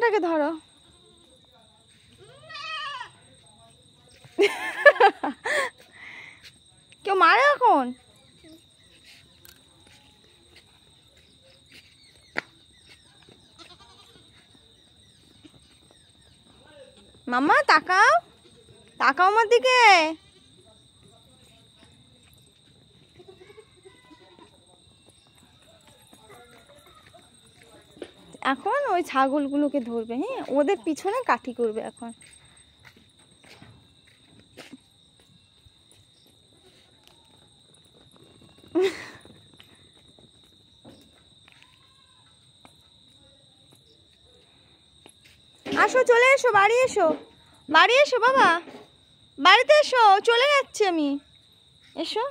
বাচ্চাটাকে ধরো। কেউ মারে এখন? মাম্মা তাকাও, তাকাও আমার দিকে। এখন ওই ছাগলগুলোকে ধরবে, হ্যাঁ, ওদের পিছনে কাঠি করবে এখন। আসো, চলে এসো, বাড়ি এসো, বাড়ি এসো বাবা, বাড়িতে এসো, চলে যাচ্ছি আমি, এসো।